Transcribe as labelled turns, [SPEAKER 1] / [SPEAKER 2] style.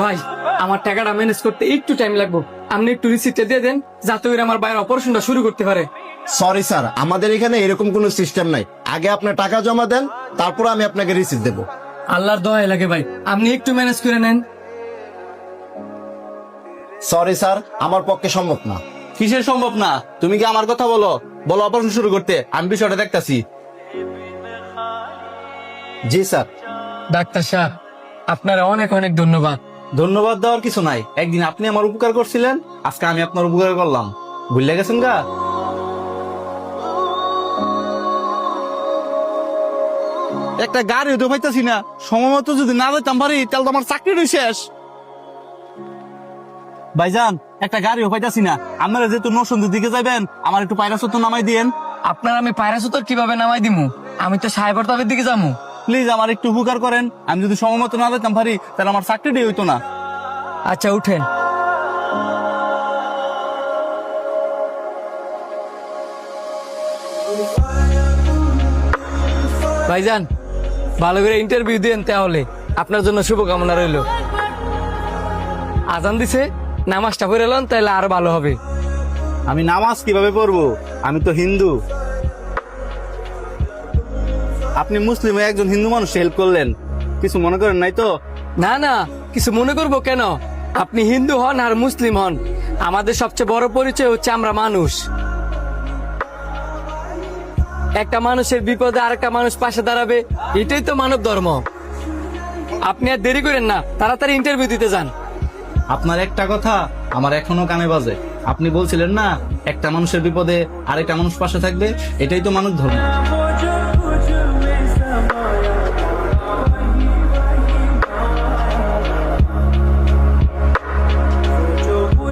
[SPEAKER 1] ভাই আমার টাকাটা ম্যানেজ করতে একটু টাইম লাগবে, আপনি একটু রিসিপ্টটা দিয়ে দেন যাতে করে আমার বাইরের অপারেশনটা শুরু করতে পারে।
[SPEAKER 2] সরি স্যার, আমাদের এখানে এরকম কোনো সিস্টেম নাই। আগে আপনার টাকা জমা দেন, তারপর আমি আপনাকে রিসিপ্ট দেবো।
[SPEAKER 1] আল্লাহর দোহাই লাগে ভাই, আপনি একটু ম্যানেজ করে নেন।
[SPEAKER 2] সরি স্যার, আমার পক্ষে সম্ভব না।
[SPEAKER 3] কিসের সম্ভব না? তুমি কি আমার কথা বলো বলো অপারেশন শুরু করতে, আমি বিষয়টা দেখতাছি।
[SPEAKER 2] জি স্যার।
[SPEAKER 1] ডাক্তার সাহেব আপনারা অনেক অনেক ধন্যবাদ।
[SPEAKER 3] ধন্যবাদ দেওয়ার কিছু নাই, একদিন আপনি আমার উপকার করছিলেন, আজকে আমি আপনার উপকার করলাম, ভুলে গেছেন গা? একটা গাড়ি হতে পাইতাছি না, সময় মতো যদি না যেতাম পারি তাহলে তো আমার চাকরিটাই শেষ। ভাইজান একটা গাড়িও পাইতাছি না, আপনারা যেহেতু নরসিংদীর দিকে যাবেন আমার একটু পায়রাচত্ব নামাই দিয়েন।
[SPEAKER 1] আপনার আমি পায়রাসুতর কিভাবে নামাই দিমু? আমি তো সাহেবরতাবের দিকে যাবো।
[SPEAKER 3] প্লিজ আমার একটু উপকার করেন, আমি যদি সময় মতো না যেতাম পারি তাহলে আমার চাকরিটাই হইতো না।
[SPEAKER 1] আচ্ছা উঠেন। ভাইজান ভালো করে ইন্টারভিউ দেন, তাহলে আপনার জন্য শুভকামনা রইল। আজান দিছে, নামাজটা পড়ে এলাম তাহলে আরো ভালো হবে।
[SPEAKER 3] আমি নামাজ কিভাবে পড়বো? আমি তো হিন্দু। আপনি মুসলিম হয়ে একজন হিন্দু মানুষ হেল্প করলেন, কিছু মনে করেন নাই তো?
[SPEAKER 1] না না, কিছু মনে করবো কেন? আপনি হিন্দু হন আর মুসলিম হন, আমাদের সবচেয়ে বড় পরিচয় হচ্ছে আমরা মানুষ। একটা মানুষের বিপদে আরেকটা মানুষ পাশে দাঁড়াবে, এটাই তো মানব ধর্ম। আপনি আর দেরি করেন না, তাড়াতাড়ি ইন্টারভিউ দিতে যান।
[SPEAKER 3] আপনার একটা কথা আমার এখনো কানে বাজে, আপনি বলছিলেন না একটা মানুষের বিপদে আরেকটা মানুষ পাশে থাকবে, এটাই তো মানব ধর্ম।